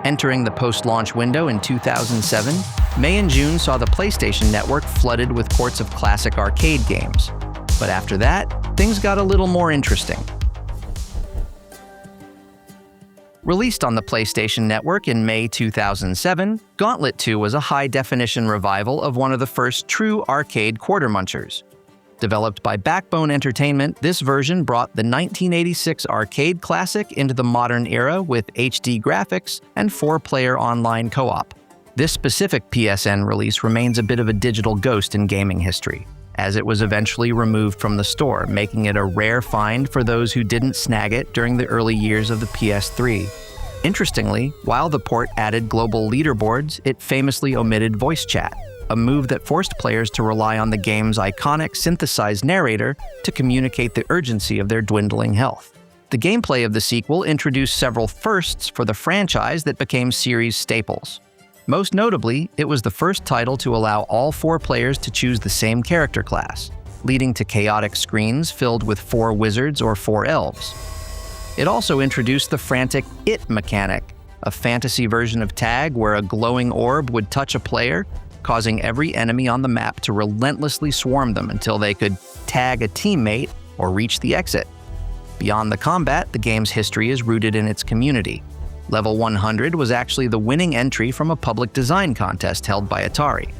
Entering the post-launch window in 2007, May and June saw the PlayStation Network flooded with ports of classic arcade games. But after that, things got a little more interesting. Released on the PlayStation Network in May 2007, Gauntlet II was a high-definition revival of one of the first true arcade quarter-munchers. Developed by Backbone Entertainment, this version brought the 1986 arcade classic into the modern era with HD graphics and 4-player online co-op. This specific PSN release remains a bit of a digital ghost in gaming history, as it was eventually removed from the store, making it a rare find for those who didn't snag it during the early years of the PS3. Interestingly, while the port added global leaderboards, it famously omitted voice chat, a move that forced players to rely on the game's iconic synthesized narrator to communicate the urgency of their dwindling health. The gameplay of the sequel introduced several firsts for the franchise that became series staples. Most notably, it was the first title to allow all 4 players to choose the same character class, leading to chaotic screens filled with 4 wizards or 4 elves. It also introduced the frantic It mechanic, a fantasy version of tag where a glowing orb would touch a player, causing every enemy on the map to relentlessly swarm them until they could tag a teammate or reach the exit. Beyond the combat, the game's history is rooted in its community. Level 100 was actually the winning entry from a public design contest held by Atari.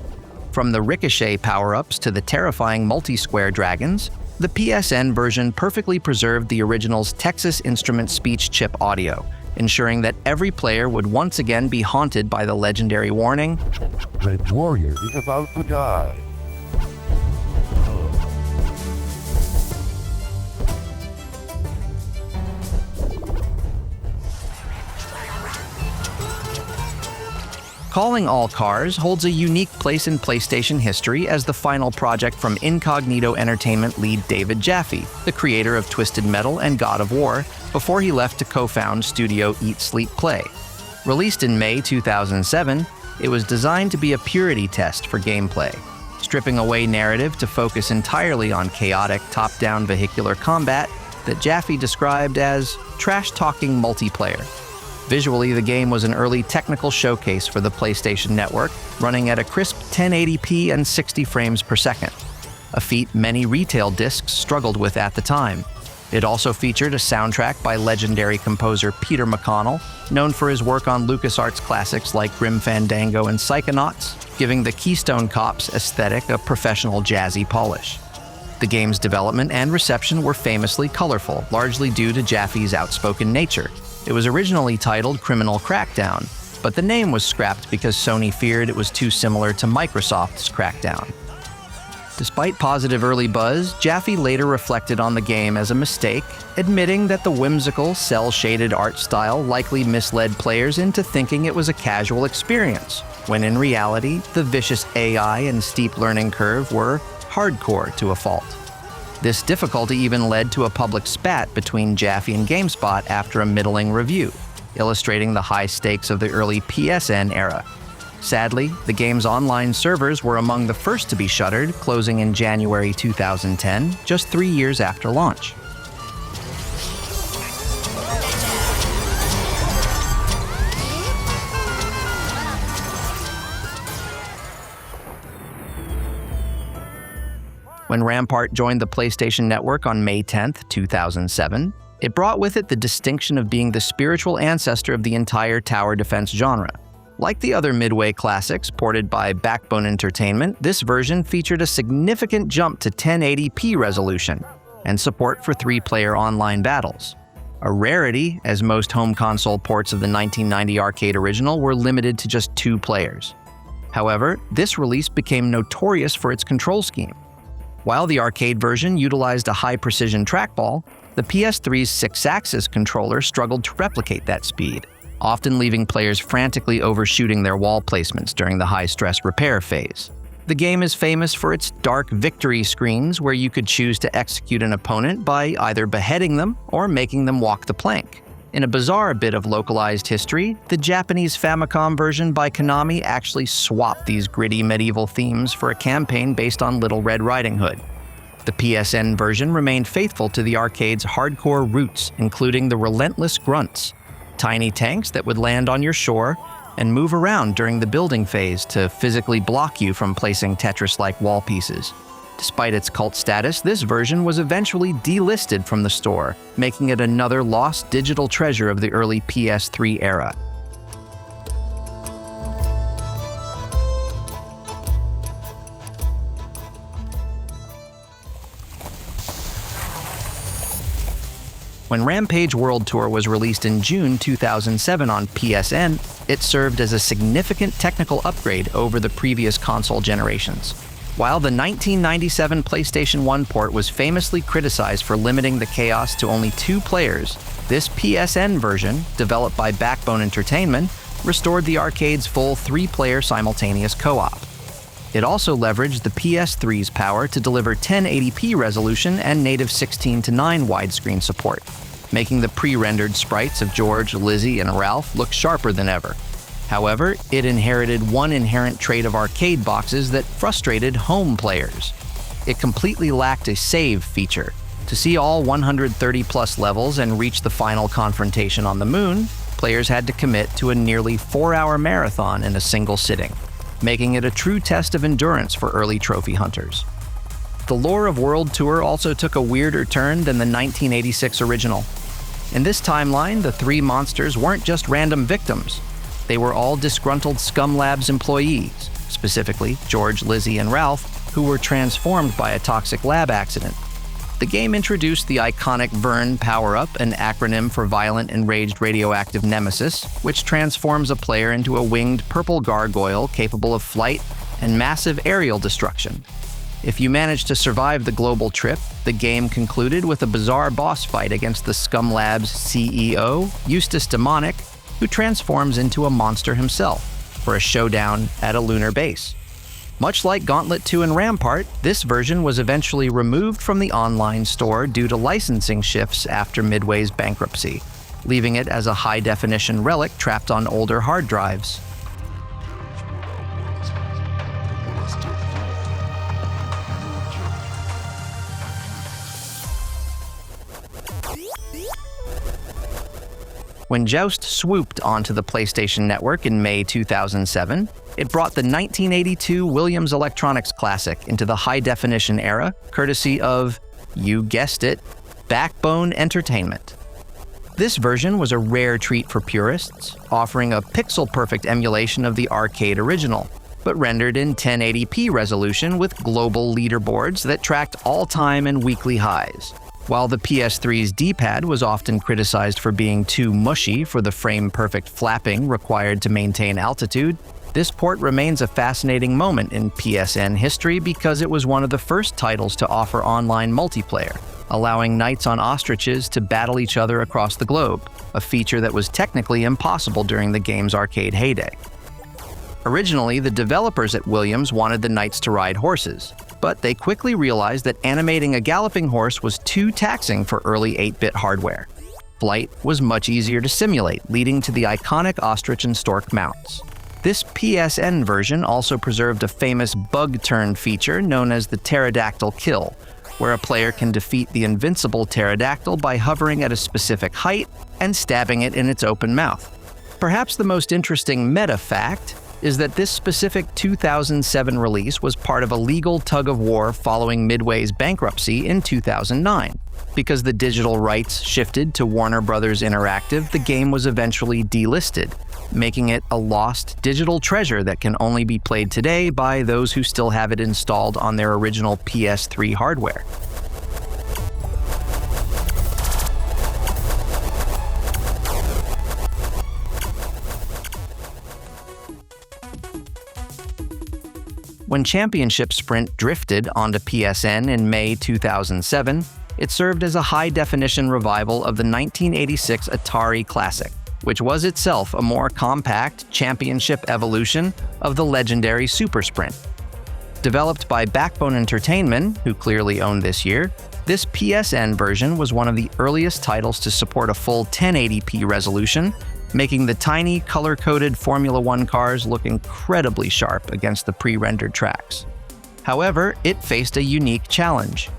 From the ricochet power-ups to the terrifying multi-square dragons, the PSN version perfectly preserved the original's Texas Instruments speech chip audio, ensuring that every player would once again be haunted by the legendary warning, "The warrior is about to die." Calling All Cars holds a unique place in PlayStation history as the final project from Incognito Entertainment lead David Jaffe, the creator of Twisted Metal and God of War, before he left to co-found studio Eat Sleep Play. Released in May 2007, it was designed to be a purity test for gameplay, stripping away narrative to focus entirely on chaotic top-down vehicular combat that Jaffe described as trash-talking multiplayer. Visually, the game was an early technical showcase for the PlayStation Network, running at a crisp 1080p and 60 frames per second, a feat many retail discs struggled with at the time. It also featured a soundtrack by legendary composer Peter McConnell, known for his work on LucasArts classics like Grim Fandango and Psychonauts, giving the Keystone Cops aesthetic a professional jazzy polish. The game's development and reception were famously colorful, largely due to Jaffe's outspoken nature. It was originally titled Criminal Crackdown, but the name was scrapped because Sony feared it was too similar to Microsoft's Crackdown. Despite positive early buzz, Jaffe later reflected on the game as a mistake, admitting that the whimsical, cel-shaded art style likely misled players into thinking it was a casual experience, when in reality, the vicious AI and steep learning curve were hardcore to a fault. This difficulty even led to a public spat between Jaffe and GameSpot after a middling review, illustrating the high stakes of the early PSN era. Sadly, the game's online servers were among the first to be shuttered, closing in January 2010, just 3 years after launch. When Rampart joined the PlayStation Network on May 10, 2007, it brought with it the distinction of being the spiritual ancestor of the entire tower defense genre. Like the other Midway classics ported by Backbone Entertainment, this version featured a significant jump to 1080p resolution and support for 3-player online battles. A rarity, as most home console ports of the 1990 arcade original were limited to just 2 players. However, this release became notorious for its control scheme. While the arcade version utilized a high-precision trackball, the PS3's 6-axis controller struggled to replicate that speed, often leaving players frantically overshooting their wall placements during the high-stress repair phase. The game is famous for its dark victory screens where you could choose to execute an opponent by either beheading them or making them walk the plank. In a bizarre bit of localized history, the Japanese Famicom version by Konami actually swapped these gritty medieval themes for a campaign based on Little Red Riding Hood. The PSN version remained faithful to the arcade's hardcore roots, including the relentless grunts. tiny tanks that would land on your shore and move around during the building phase to physically block you from placing Tetris-like wall pieces. Despite its cult status, this version was eventually delisted from the store, making it another lost digital treasure of the early PS3 era. When Rampage World Tour was released in June 2007 on PSN, it served as a significant technical upgrade over the previous console generations. While the 1997 PlayStation 1 port was famously criticized for limiting the chaos to only 2 players, this PSN version, developed by Backbone Entertainment, restored the arcade's full 3-player simultaneous co-op. It also leveraged the PS3's power to deliver 1080p resolution and native 16:9 widescreen support, making the pre-rendered sprites of George, Lizzie, and Ralph look sharper than ever. However, it inherited one inherent trait of arcade boxes that frustrated home players. It completely lacked a save feature. To see all 130-plus levels and reach the final confrontation on the moon, players had to commit to a nearly 4-hour marathon in a single sitting, making it a true test of endurance for early trophy hunters. The lore of World Tour also took a weirder turn than the 1986 original. In this timeline, the 3 monsters weren't just random victims. They were all disgruntled Scum Labs employees, specifically George, Lizzie, and Ralph, who were transformed by a toxic lab accident. The game introduced the iconic VERN power-up, an acronym for Violent Enraged Radioactive Nemesis, which transforms a player into a winged purple gargoyle capable of flight and massive aerial destruction. If you managed to survive the global trip, the game concluded with a bizarre boss fight against the Scum Labs CEO, Eustace Demonic, who transforms into a monster himself for a showdown at a lunar base. Much like Gauntlet II and Rampart, this version was eventually removed from the online store due to licensing shifts after Midway's bankruptcy, leaving it as a high-definition relic trapped on older hard drives. When Joust swooped onto the PlayStation Network in May 2007, it brought the 1982 Williams Electronics classic into the high-definition era, courtesy of, you guessed it, Backbone Entertainment. This version was a rare treat for purists, offering a pixel-perfect emulation of the arcade original, but rendered in 1080p resolution with global leaderboards that tracked all-time and weekly highs. While the PS3's D-pad was often criticized for being too mushy for the frame-perfect flapping required to maintain altitude, this port remains a fascinating moment in PSN history because it was one of the first titles to offer online multiplayer, allowing knights on ostriches to battle each other across the globe, a feature that was technically impossible during the game's arcade heyday. Originally, the developers at Williams wanted the knights to ride horses, but they quickly realized that animating a galloping horse was too taxing for early 8-bit hardware. Flight was much easier to simulate, leading to the iconic ostrich and stork mounts. This PSN version also preserved a famous bug turn feature known as the pterodactyl kill, where a player can defeat the invincible pterodactyl by hovering at a specific height and stabbing it in its open mouth. Perhaps the most interesting meta fact is that this specific 2007 release was part of a legal tug-of-war following Midway's bankruptcy in 2009. Because the digital rights shifted to Warner Bros. Interactive, the game was eventually delisted, making it a lost digital treasure that can only be played today by those who still have it installed on their original PS3 hardware. When Championship Sprint drifted onto PSN in May 2007, it served as a high-definition revival of the 1986 Atari Classic, which was itself a more compact championship evolution of the legendary Super Sprint. Developed by Backbone Entertainment, who clearly owned this year, this PSN version was one of the earliest titles to support a full 1080p resolution, making the tiny, color-coded Formula One cars look incredibly sharp against the pre-rendered tracks. However, it faced a unique challenge.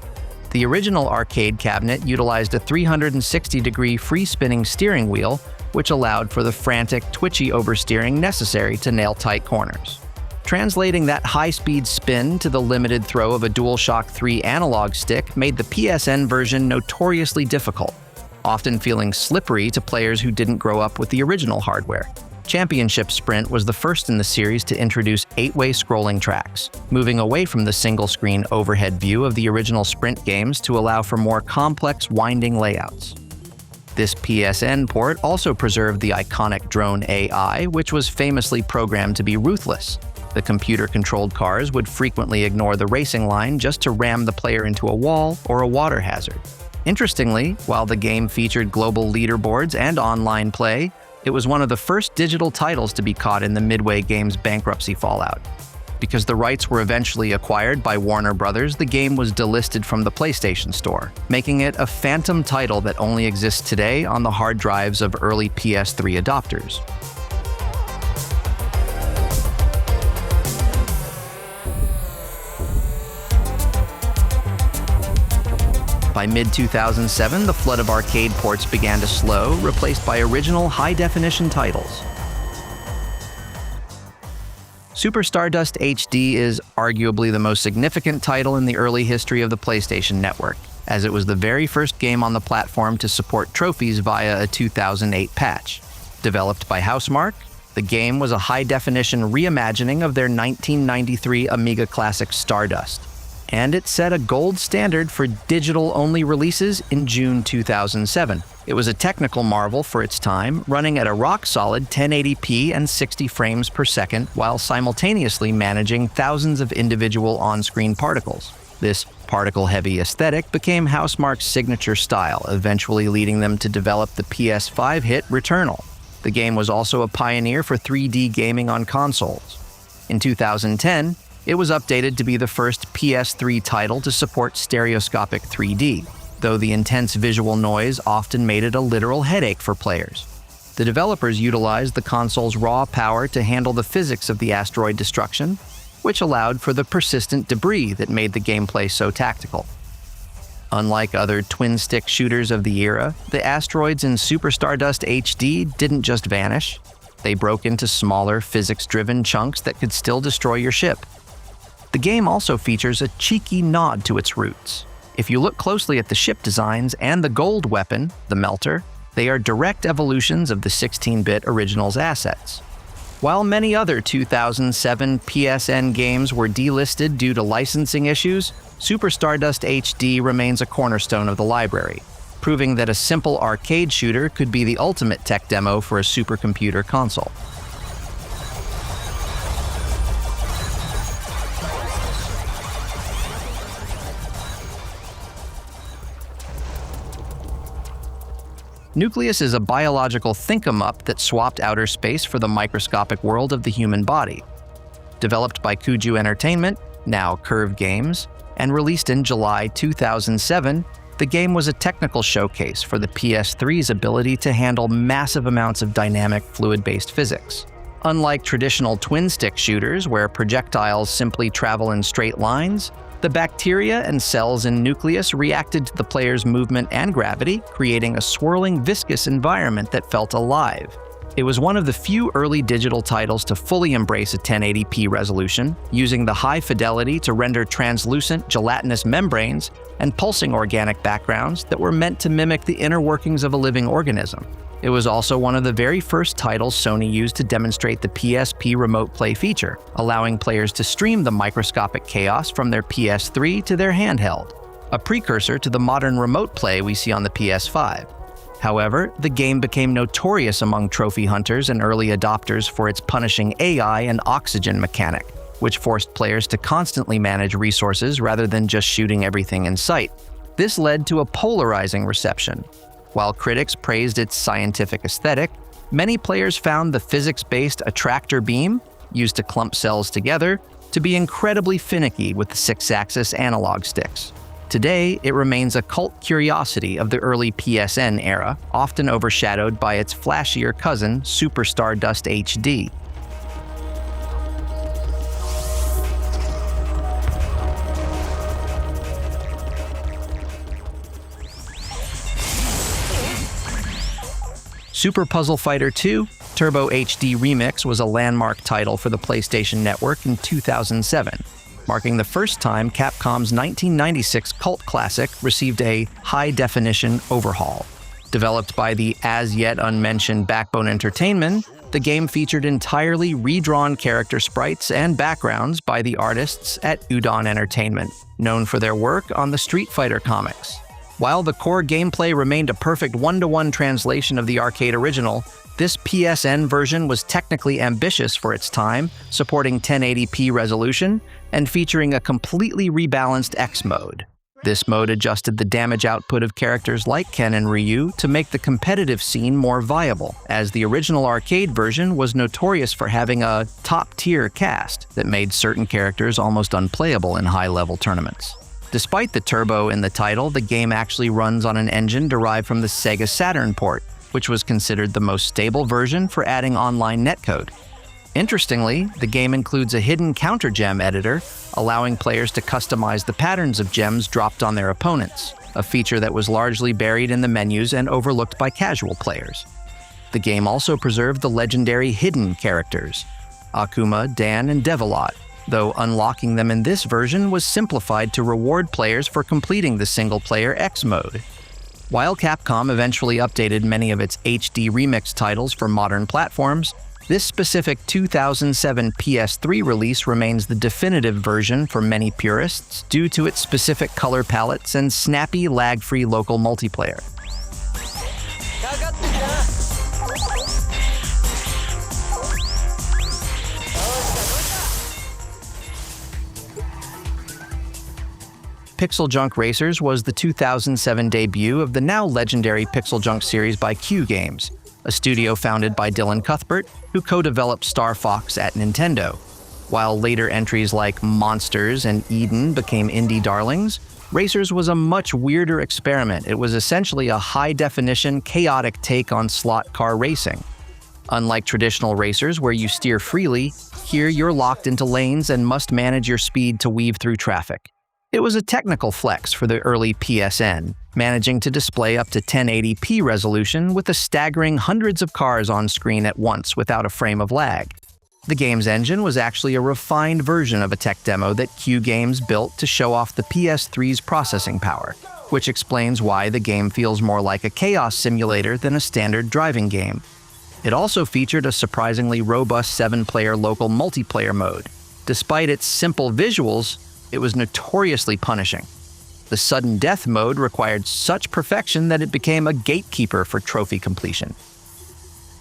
The original arcade cabinet utilized a 360-degree free-spinning steering wheel, which allowed for the frantic, twitchy oversteering necessary to nail tight corners. Translating that high-speed spin to the limited throw of a DualShock 3 analog stick made the PSN version notoriously difficult, often feeling slippery to players who didn't grow up with the original hardware. Championship Sprint was the first in the series to introduce 8-way scrolling tracks, moving away from the single-screen overhead view of the original Sprint games to allow for more complex, winding layouts. This PSN port also preserved the iconic drone AI, which was famously programmed to be ruthless. The computer-controlled cars would frequently ignore the racing line just to ram the player into a wall or a water hazard. Interestingly, while the game featured global leaderboards and online play, it was one of the first digital titles to be caught in the Midway Games bankruptcy fallout. Because the rights were eventually acquired by Warner Brothers, the game was delisted from the PlayStation Store, making it a phantom title that only exists today on the hard drives of early PS3 adopters. By mid-2007, the flood of arcade ports began to slow, replaced by original high-definition titles. Super Stardust HD is arguably the most significant title in the early history of the PlayStation Network, as it was the very first game on the platform to support trophies via a 2008 patch. Developed by Housemarque, the game was a high-definition reimagining of their 1993 Amiga classic Stardust, and it set a gold standard for digital-only releases in June 2007. It was a technical marvel for its time, running at a rock-solid 1080p and 60 frames per second while simultaneously managing thousands of individual on-screen particles. This particle-heavy aesthetic became Housemarque's signature style, eventually leading them to develop the PS5 hit Returnal. The game was also a pioneer for 3D gaming on consoles. In 2010, it was updated to be the first PS3 title to support stereoscopic 3D, though the intense visual noise often made it a literal headache for players. The developers utilized the console's raw power to handle the physics of the asteroid destruction, which allowed for the persistent debris that made the gameplay so tactical. Unlike other twin-stick shooters of the era, the asteroids in Super Stardust HD didn't just vanish. They broke into smaller, physics-driven chunks that could still destroy your ship. The game also features a cheeky nod to its roots. If you look closely at the ship designs and the gold weapon, the Melter, they are direct evolutions of the 16-bit original's assets. While many other 2007 PSN games were delisted due to licensing issues, Super Stardust HD remains a cornerstone of the library, proving that a simple arcade shooter could be the ultimate tech demo for a supercomputer console. Nucleus is a biological think-em-up that swapped outer space for the microscopic world of the human body. Developed by Kuju Entertainment, now Curve Games, and released in July 2007, the game was a technical showcase for the PS3's ability to handle massive amounts of dynamic fluid-based physics. Unlike traditional twin-stick shooters where projectiles simply travel in straight lines, the bacteria and cells in Nucleus reacted to the player's movement and gravity, creating a swirling, viscous environment that felt alive. It was one of the few early digital titles to fully embrace a 1080p resolution, using the high fidelity to render translucent, gelatinous membranes and pulsing organic backgrounds that were meant to mimic the inner workings of a living organism. It was also one of the very first titles Sony used to demonstrate the PSP Remote Play feature, allowing players to stream the microscopic chaos from their PS3 to their handheld, a precursor to the modern Remote Play we see on the PS5. However, the game became notorious among trophy hunters and early adopters for its punishing AI and oxygen mechanic, which forced players to constantly manage resources rather than just shooting everything in sight. This led to a polarizing reception. While critics praised its scientific aesthetic, many players found the physics-based attractor beam, used to clump cells together, to be incredibly finicky with the 6-axis analog sticks. Today, it remains a cult curiosity of the early PSN era, often overshadowed by its flashier cousin, Super Stardust HD. Super Puzzle Fighter 2 Turbo HD Remix was a landmark title for the PlayStation Network in 2007, marking the first time Capcom's 1996 cult classic received a high-definition overhaul. Developed by the as-yet-unmentioned Backbone Entertainment, the game featured entirely redrawn character sprites and backgrounds by the artists at Udon Entertainment, known for their work on the Street Fighter comics. While the core gameplay remained a perfect one-to-one translation of the arcade original, this PSN version was technically ambitious for its time, supporting 1080p resolution and featuring a completely rebalanced X mode. This mode adjusted the damage output of characters like Ken and Ryu to make the competitive scene more viable, as the original arcade version was notorious for having a top-tier cast that made certain characters almost unplayable in high-level tournaments. Despite the turbo in the title, the game actually runs on an engine derived from the Sega Saturn port, which was considered the most stable version for adding online netcode. Interestingly, the game includes a hidden counter-gem editor, allowing players to customize the patterns of gems dropped on their opponents, a feature that was largely buried in the menus and overlooked by casual players. The game also preserved the legendary hidden characters, Akuma, Dan, and Devilot, though unlocking them in this version was simplified to reward players for completing the single-player X mode. While Capcom eventually updated many of its HD Remix titles for modern platforms, this specific 2007 PS3 release remains the definitive version for many purists due to its specific color palettes and snappy, lag-free local multiplayer. PixelJunk Racers was the 2007 debut of the now legendary PixelJunk series by Q Games, a studio founded by Dylan Cuthbert, who co-developed Star Fox at Nintendo. While later entries like Monsters and Eden became indie darlings, Racers was a much weirder experiment. It was essentially a high-definition, chaotic take on slot car racing. Unlike traditional racers where you steer freely, here you're locked into lanes and must manage your speed to weave through traffic. It was a technical flex for the early PSN, managing to display up to 1080p resolution with a staggering hundreds of cars on screen at once without a frame of lag. The game's engine was actually a refined version of a tech demo that Q Games built to show off the PS3's processing power, which explains why the game feels more like a chaos simulator than a standard driving game. It also featured a surprisingly robust 7-player local multiplayer mode. Despite its simple visuals, it was notoriously punishing. The sudden death mode required such perfection that it became a gatekeeper for trophy completion.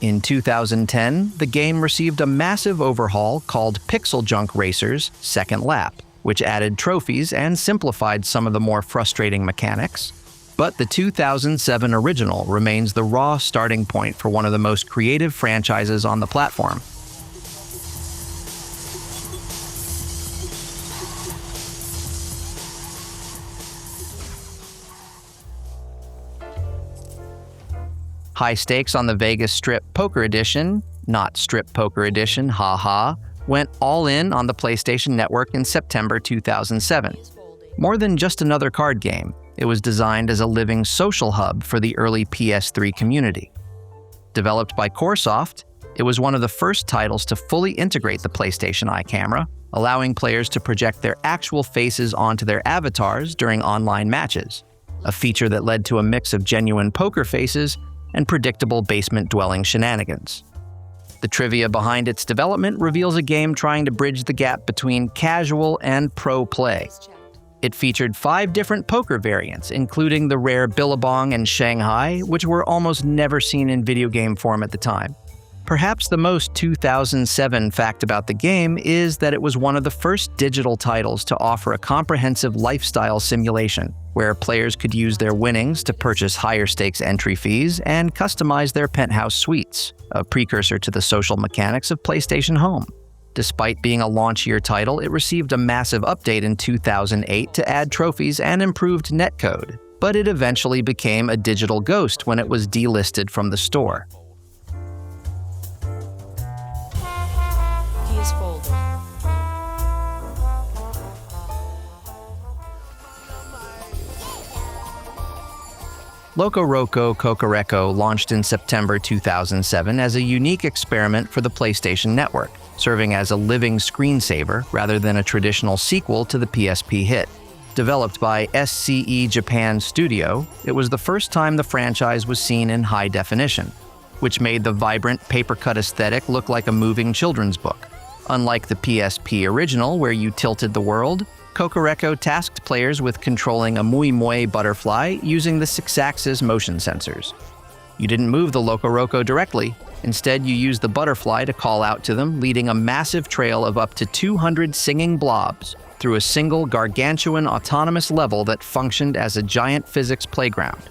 In 2010, the game received a massive overhaul called PixelJunk Racers Second Lap, which added trophies and simplified some of the more frustrating mechanics. But the 2007 original remains the raw starting point for one of the most creative franchises on the platform. High Stakes on the Vegas Strip Poker Edition, not Strip Poker Edition, haha, went all in on the PlayStation Network in September 2007. More than just another card game, it was designed as a living social hub for the early PS3 community. Developed by Coresoft, it was one of the first titles to fully integrate the PlayStation Eye camera, allowing players to project their actual faces onto their avatars during online matches, a feature that led to a mix of genuine poker faces and predictable basement-dwelling shenanigans. The trivia behind its development reveals a game trying to bridge the gap between casual and pro play. It featured 5 different poker variants, including the rare Billabong and Shanghai, which were almost never seen in video game form at the time. Perhaps the most 2007 fact about the game is that it was one of the first digital titles to offer a comprehensive lifestyle simulation, where players could use their winnings to purchase higher stakes entry fees and customize their penthouse suites, a precursor to the social mechanics of PlayStation Home. Despite being a launch year title, it received a massive update in 2008 to add trophies and improved netcode, but it eventually became a digital ghost when it was delisted from the store. LocoRoco Cocoreccho launched in September 2007 as a unique experiment for the PlayStation Network, serving as a living screensaver rather than a traditional sequel to the PSP hit. Developed by SCE Japan Studio, it was the first time the franchise was seen in high definition, which made the vibrant paper-cut aesthetic look like a moving children's book. Unlike the PSP original, where you tilted the world, Cocoreccho tasked players with controlling a Mui Mui butterfly using the 6-axis motion sensors. You didn't move the LocoRoco directly. Instead, you used the butterfly to call out to them, leading a massive trail of up to 200 singing blobs through a single gargantuan autonomous level that functioned as a giant physics playground.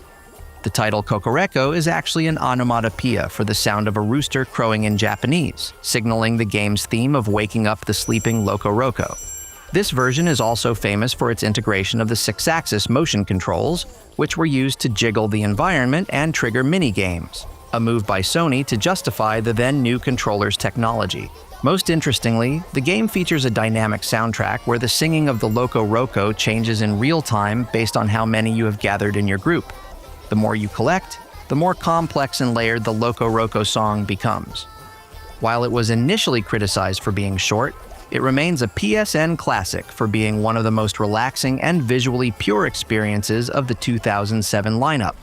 The title Cocoreccho is actually an onomatopoeia for the sound of a rooster crowing in Japanese, signaling the game's theme of waking up the sleeping LocoRoco. This version is also famous for its integration of the 6-axis motion controls, which were used to jiggle the environment and trigger mini-games, a move by Sony to justify the then-new controller's technology. Most interestingly, the game features a dynamic soundtrack where the singing of the LocoRoco changes in real time based on how many you have gathered in your group. The more you collect, the more complex and layered the LocoRoco song becomes. While it was initially criticized for being short, it remains a PSN classic for being one of the most relaxing and visually pure experiences of the 2007 lineup.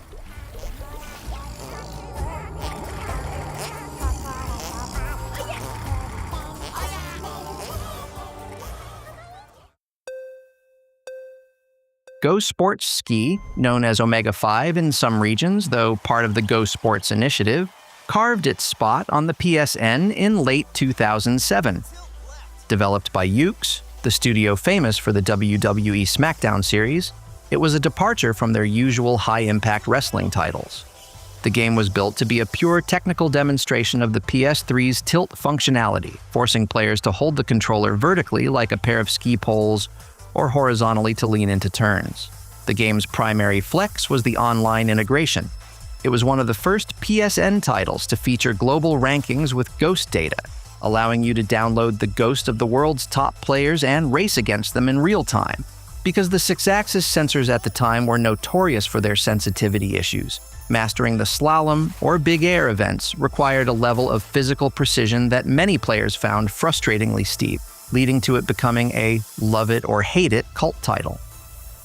Go Sports Ski, known as Omega 5 in some regions, though part of the Go Sports initiative, carved its spot on the PSN in late 2007. Developed by Joust, the studio famous for the WWE SmackDown series, it was a departure from their usual high-impact wrestling titles. The game was built to be a pure technical demonstration of the PS3's tilt functionality, forcing players to hold the controller vertically like a pair of ski poles or horizontally to lean into turns. The game's primary flex was the online integration. It was one of the first PSN titles to feature global rankings with ghost data, allowing you to download the ghost of the world's top players and race against them in real time. Because the 6-axis sensors at the time were notorious for their sensitivity issues, mastering the slalom or big air events required a level of physical precision that many players found frustratingly steep, leading to it becoming a love it or hate it cult title.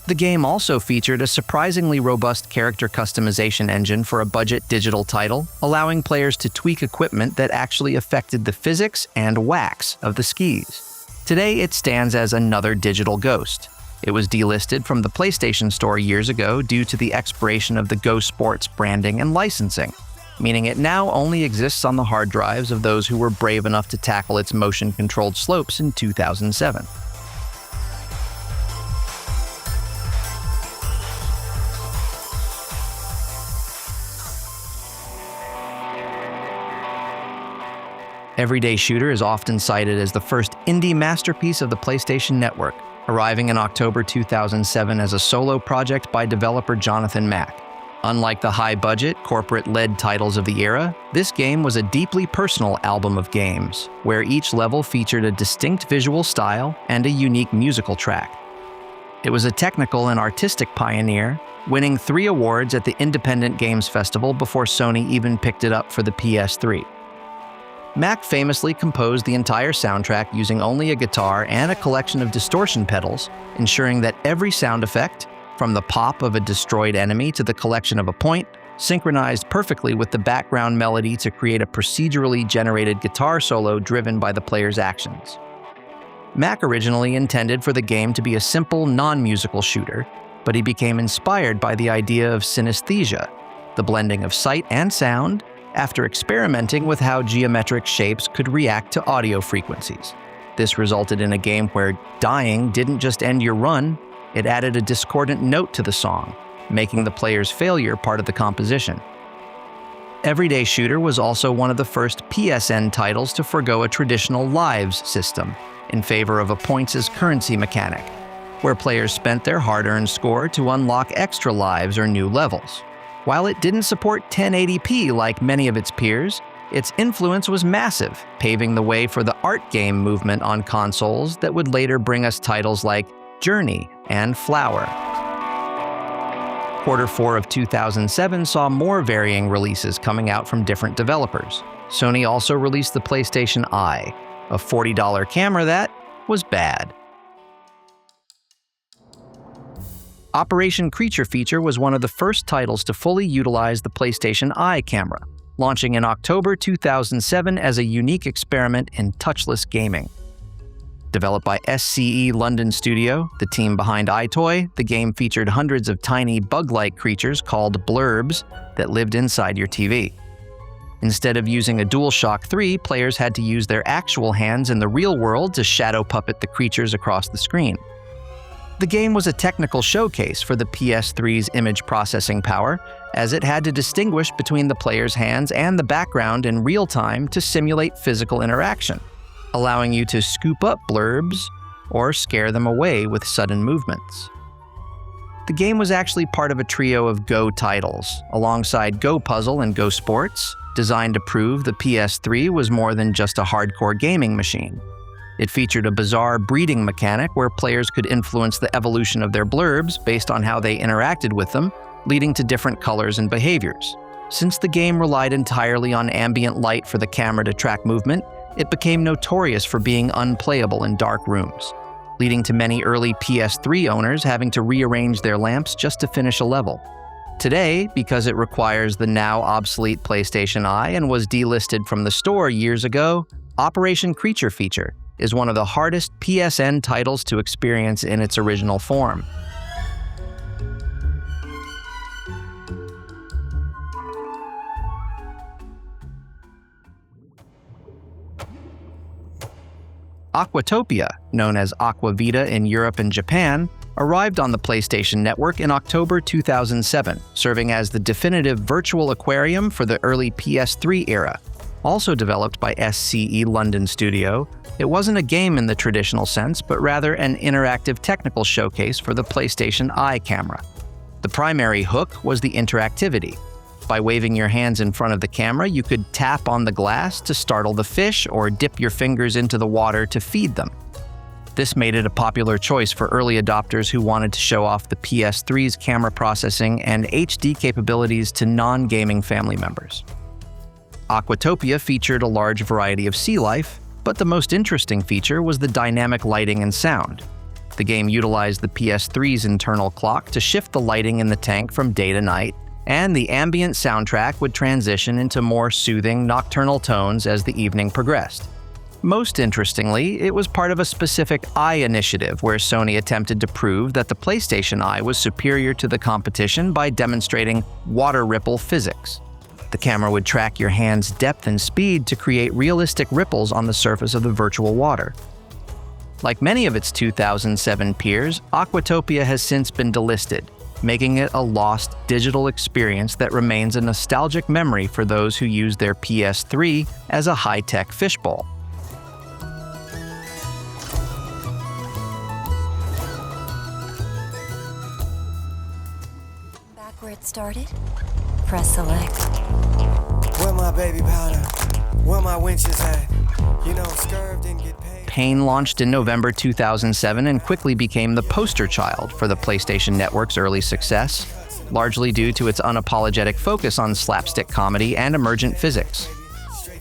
The game also featured a surprisingly robust character customization engine for a budget digital title, allowing players to tweak equipment that actually affected the physics and wax of the skis. Today, it stands as another digital ghost. It was delisted from the PlayStation Store years ago due to the expiration of the Go Sports branding and licensing, meaning it now only exists on the hard drives of those who were brave enough to tackle its motion-controlled slopes in 2007. Everyday Shooter is often cited as the first indie masterpiece of the PlayStation Network, arriving in October 2007 as a solo project by developer Jonathan Mack. Unlike the high-budget, corporate-led titles of the era, this game was a deeply personal album of games, where each level featured a distinct visual style and a unique musical track. It was a technical and artistic pioneer, winning 3 awards at the Independent Games Festival before Sony even picked it up for the PS3. Mack famously composed the entire soundtrack using only a guitar and a collection of distortion pedals, ensuring that every sound effect, from the pop of a destroyed enemy to the collection of a point, synchronized perfectly with the background melody to create a procedurally generated guitar solo driven by the player's actions. Mack originally intended for the game to be a simple, non-musical shooter, but he became inspired by the idea of synesthesia, the blending of sight and sound, after experimenting with how geometric shapes could react to audio frequencies. This resulted in a game where dying didn't just end your run, it added a discordant note to the song, making the player's failure part of the composition. Everyday Shooter was also one of the first PSN titles to forgo a traditional lives system in favor of a points-as-currency mechanic, where players spent their hard-earned score to unlock extra lives or new levels. While it didn't support 1080p like many of its peers, its influence was massive, paving the way for the art game movement on consoles that would later bring us titles like Journey and Flower. Q4 of 2007 saw more varying releases coming out from different developers. Sony also released the PlayStation Eye, a $40 camera that was bad. Operation Creature Feature was one of the first titles to fully utilize the PlayStation Eye camera, launching in October 2007 as a unique experiment in touchless gaming. Developed by SCE London Studio, the team behind iToy, the game featured hundreds of tiny bug-like creatures called blurbs that lived inside your TV. Instead of using a DualShock 3, players had to use their actual hands in the real world to shadow puppet the creatures across the screen. The game was a technical showcase for the PS3's image processing power, as it had to distinguish between the player's hands and the background in real time to simulate physical interaction, allowing you to scoop up blurbs or scare them away with sudden movements. The game was actually part of a trio of Go titles, alongside Go Puzzle and Go Sports, designed to prove the PS3 was more than just a hardcore gaming machine. It featured a bizarre breeding mechanic where players could influence the evolution of their blurbs based on how they interacted with them, leading to different colors and behaviors. Since the game relied entirely on ambient light for the camera to track movement, it became notorious for being unplayable in dark rooms, leading to many early PS3 owners having to rearrange their lamps just to finish a level. Today, because it requires the now obsolete PlayStation Eye and was delisted from the store years ago, Operation Creature Feature is one of the hardest PSN titles to experience in its original form. Aquatopia, known as Aquavita in Europe and Japan, arrived on the PlayStation Network in October 2007, serving as the definitive virtual aquarium for the early PS3 era. Also developed by SCE London Studio, it wasn't a game in the traditional sense, but rather an interactive technical showcase for the PlayStation Eye camera. The primary hook was the interactivity. By waving your hands in front of the camera, you could tap on the glass to startle the fish or dip your fingers into the water to feed them. This made it a popular choice for early adopters who wanted to show off the PS3's camera processing and HD capabilities to non-gaming family members. Aquatopia featured a large variety of sea life, but the most interesting feature was the dynamic lighting and sound. The game utilized the PS3's internal clock to shift the lighting in the tank from day to night, and the ambient soundtrack would transition into more soothing, nocturnal tones as the evening progressed. Most interestingly, it was part of a specific Eye initiative where Sony attempted to prove that the PlayStation Eye was superior to the competition by demonstrating water ripple physics. The camera would track your hand's depth and speed to create realistic ripples on the surface of the virtual water. Like many of its 2007 peers, Aquatopia has since been delisted, making it a lost digital experience that remains a nostalgic memory for those who use their PS3 as a high-tech fishbowl. Back where it started, press select. Where my baby powder? Where my winches at? You know, Scurv didn't get paid. Pain launched in November 2007 and quickly became the poster child for the PlayStation Network's early success, largely due to its unapologetic focus on slapstick comedy and emergent physics.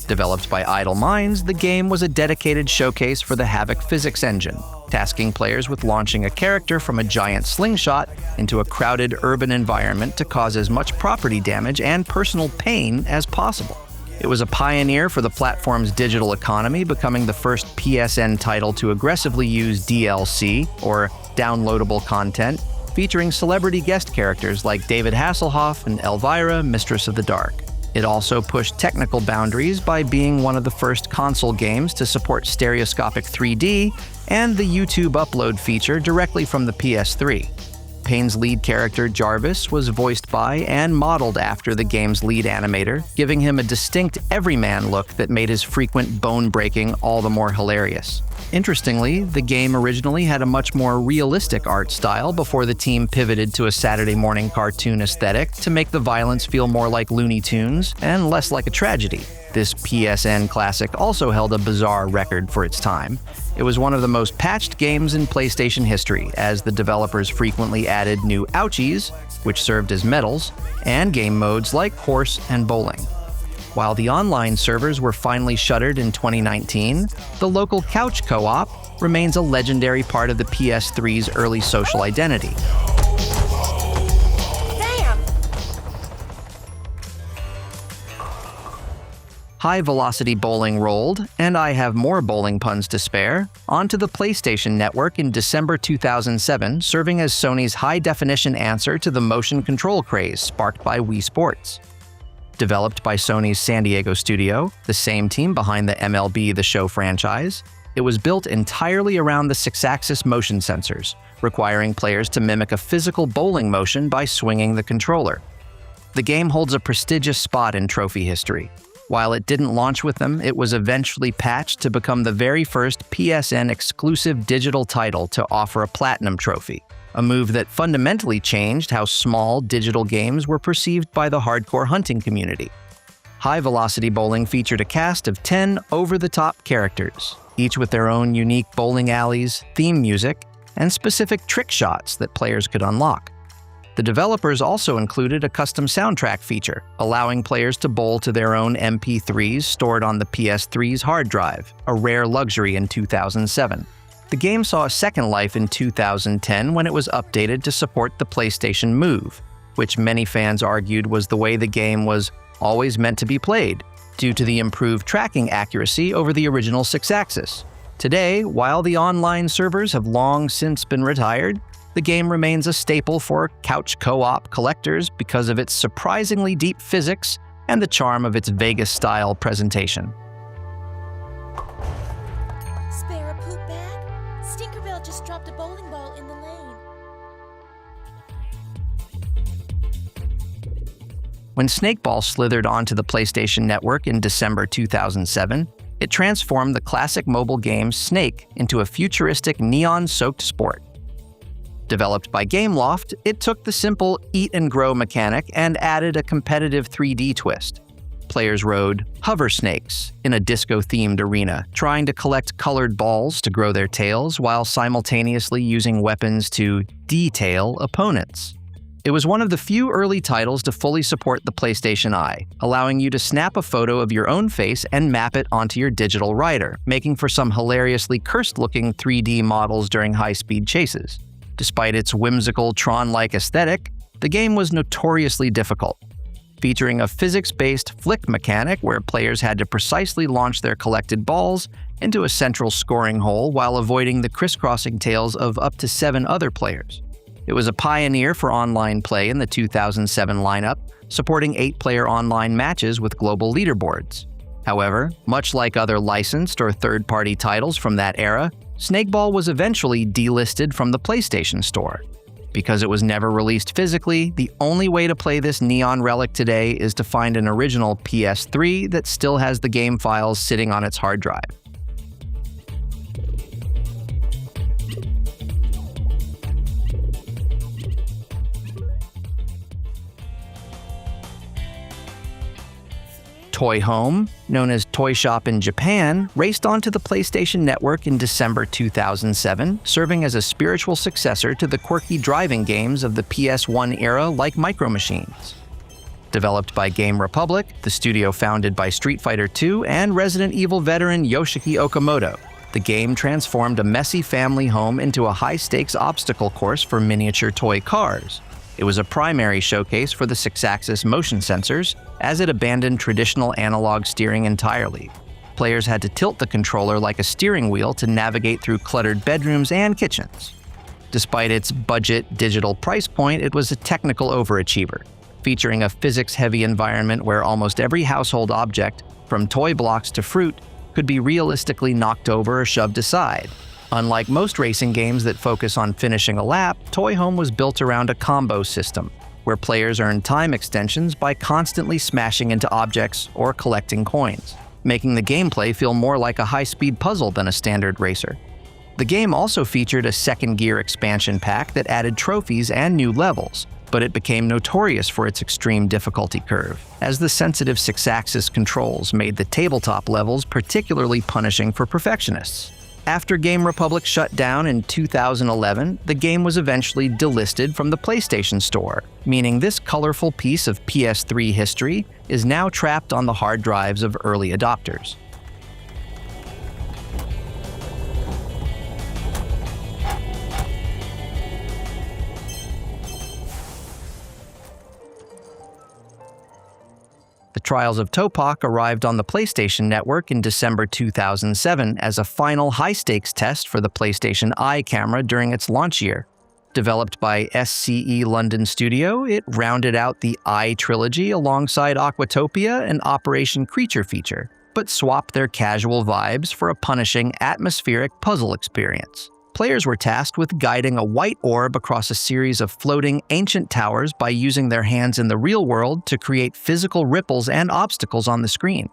Developed by Idle Minds, the game was a dedicated showcase for the Havok physics engine, tasking players with launching a character from a giant slingshot into a crowded urban environment to cause as much property damage and personal pain as possible. It was a pioneer for the platform's digital economy, becoming the first PSN title to aggressively use DLC, or downloadable content, featuring celebrity guest characters like David Hasselhoff and Elvira, Mistress of the Dark. It also pushed technical boundaries by being one of the first console games to support stereoscopic 3D and the YouTube upload feature directly from the PS3. Pain's lead character, Jarvis, was voiced by and modeled after the game's lead animator, giving him a distinct everyman look that made his frequent bone-breaking all the more hilarious. Interestingly, the game originally had a much more realistic art style before the team pivoted to a Saturday morning cartoon aesthetic to make the violence feel more like Looney Tunes and less like a tragedy. This PSN classic also held a bizarre record for its time. It was one of the most patched games in PlayStation history, as the developers frequently added new ouchies, which served as medals, and game modes like horse and bowling. While the online servers were finally shuttered in 2019, the local couch co-op remains a legendary part of the PS3's early social identity. High-velocity bowling rolled, and I have more bowling puns to spare, onto the PlayStation Network in December 2007, serving as Sony's high-definition answer to the motion control craze sparked by Wii Sports. Developed by Sony's San Diego studio, the same team behind the MLB The Show franchise, it was built entirely around the 6-axis motion sensors, requiring players to mimic a physical bowling motion by swinging the controller. The game holds a prestigious spot in trophy history. While it didn't launch with them, it was eventually patched to become the very first PSN-exclusive digital title to offer a Platinum trophy, a move that fundamentally changed how small digital games were perceived by the hardcore hunting community. High-velocity bowling featured a cast of 10 over-the-top characters, each with their own unique bowling alleys, theme music, and specific trick shots that players could unlock. The developers also included a custom soundtrack feature, allowing players to bowl to their own MP3s stored on the PS3's hard drive, a rare luxury in 2007. The game saw a second life in 2010 when it was updated to support the PlayStation Move, which many fans argued was the way the game was always meant to be played, due to the improved tracking accuracy over the original 6-axis. Today, while the online servers have long since been retired, the game remains a staple for couch co-op collectors because of its surprisingly deep physics and the charm of its Vegas-style presentation. Spare a poop bag? Stinkerbell just dropped a bowling ball in the lane. When Snakeball slithered onto the PlayStation Network in December 2007, it transformed the classic mobile game Snake into a futuristic neon-soaked sport. Developed by Gameloft, it took the simple eat-and-grow mechanic and added a competitive 3D twist. Players rode hover snakes in a disco-themed arena, trying to collect colored balls to grow their tails while simultaneously using weapons to detail opponents. It was one of the few early titles to fully support the PlayStation Eye, allowing you to snap a photo of your own face and map it onto your digital rider, making for some hilariously cursed-looking 3D models during high-speed chases. Despite its whimsical Tron-like aesthetic, the game was notoriously difficult, featuring a physics-based flick mechanic where players had to precisely launch their collected balls into a central scoring hole while avoiding the crisscrossing tails of up to 7 other players. It was a pioneer for online play in the 2007 lineup, supporting 8-player online matches with global leaderboards. However, much like other licensed or third-party titles from that era, Snakeball was eventually delisted from the PlayStation Store. Because it was never released physically, the only way to play this neon relic today is to find an original PS3 that still has the game files sitting on its hard drive. Toy Home, known as Toy Shop in Japan, raced onto the PlayStation Network in December 2007, serving as a spiritual successor to the quirky driving games of the PS1 era like Micro Machines. Developed by Game Republic, the studio founded by Street Fighter II and Resident Evil veteran Yoshiki Okamoto, the game transformed a messy family home into a high-stakes obstacle course for miniature toy cars. It was a primary showcase for the 6-axis motion sensors, as it abandoned traditional analog steering entirely. Players had to tilt the controller like a steering wheel to navigate through cluttered bedrooms and kitchens. Despite its budget digital price point, it was a technical overachiever, featuring a physics-heavy environment where almost every household object, from toy blocks to fruit, could be realistically knocked over or shoved aside. Unlike most racing games that focus on finishing a lap, Toy Home was built around a combo system, where players earn time extensions by constantly smashing into objects or collecting coins, making the gameplay feel more like a high-speed puzzle than a standard racer. The game also featured a second gear expansion pack that added trophies and new levels, but it became notorious for its extreme difficulty curve, as the sensitive 6-axis controls made the tabletop levels particularly punishing for perfectionists. After Game Republic shut down in 2011, the game was eventually delisted from the PlayStation Store, meaning this colorful piece of PS3 history is now trapped on the hard drives of early adopters. The Trials of Topoq arrived on the PlayStation Network in December 2007 as a final high-stakes test for the PlayStation Eye camera during its launch year. Developed by SCE London Studio, it rounded out the Eye trilogy alongside Aquatopia and Operation Creature feature, but swapped their casual vibes for a punishing, atmospheric puzzle experience. Players were tasked with guiding a white orb across a series of floating ancient towers by using their hands in the real world to create physical ripples and obstacles on the screen.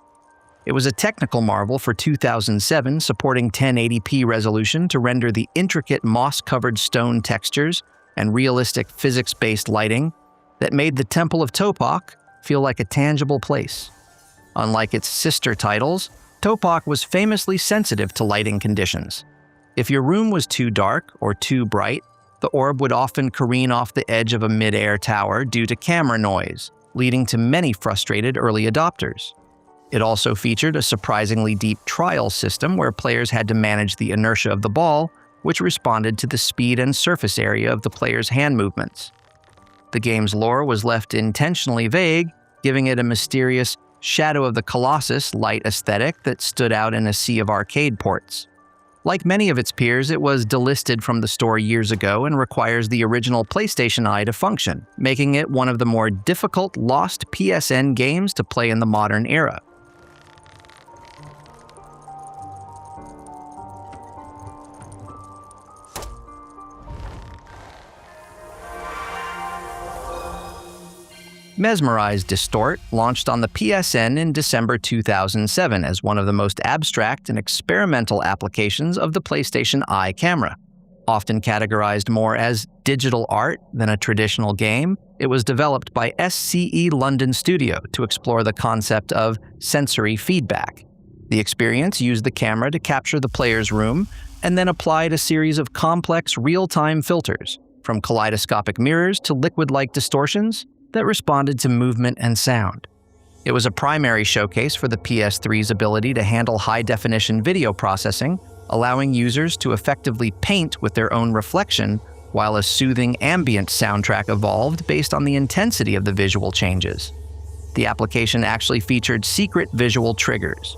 It was a technical marvel for 2007, supporting 1080p resolution to render the intricate moss-covered stone textures and realistic physics-based lighting that made the Temple of Topoq feel like a tangible place. Unlike its sister titles, Topoq was famously sensitive to lighting conditions. If your room was too dark or too bright, the orb would often careen off the edge of a mid-air tower due to camera noise, leading to many frustrated early adopters. It also featured a surprisingly deep trial system where players had to manage the inertia of the ball, which responded to the speed and surface area of the player's hand movements. The game's lore was left intentionally vague, giving it a mysterious Shadow of the Colossus light aesthetic that stood out in a sea of arcade ports. Like many of its peers, it was delisted from the store years ago and requires the original PlayStation Eye to function, making it one of the more difficult lost PSN games to play in the modern era. Mesmerize Distort launched on the PSN in December 2007 as one of the most abstract and experimental applications of the PlayStation Eye camera. Often categorized more as digital art than a traditional game, it was developed by SCE London Studio to explore the concept of sensory feedback. The experience used the camera to capture the player's room and then applied a series of complex real-time filters, from kaleidoscopic mirrors to liquid-like distortions, that responded to movement and sound. It was a primary showcase for the PS3's ability to handle high-definition video processing, allowing users to effectively paint with their own reflection, while a soothing ambient soundtrack evolved based on the intensity of the visual changes. The application actually featured secret visual triggers.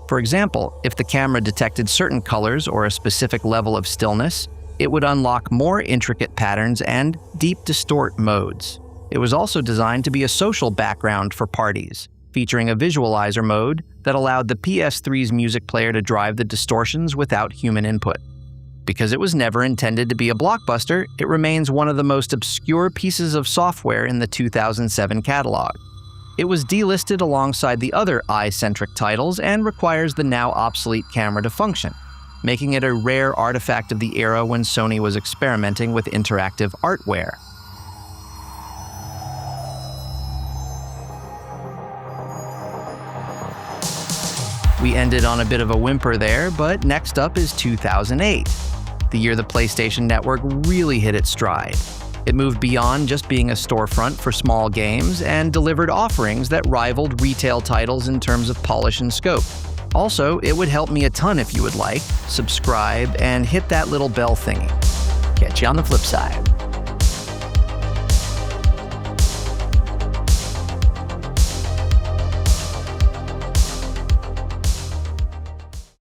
For example, if the camera detected certain colors or a specific level of stillness, it would unlock more intricate patterns and deep distort modes. It was also designed to be a social background for parties, featuring a visualizer mode that allowed the PS3's music player to drive the distortions without human input. Because it was never intended to be a blockbuster, it remains one of the most obscure pieces of software in the 2007 catalog. It was delisted alongside the other eye-centric titles and requires the now obsolete camera to function, making it a rare artifact of the era when Sony was experimenting with interactive artware. We ended on a bit of a whimper there, but next up is 2008, the year the PlayStation Network really hit its stride. It moved beyond just being a storefront for small games and delivered offerings that rivaled retail titles in terms of polish and scope. Also, it would help me a ton if you would like, subscribe, and hit that little bell thingy. Catch you on the flip side.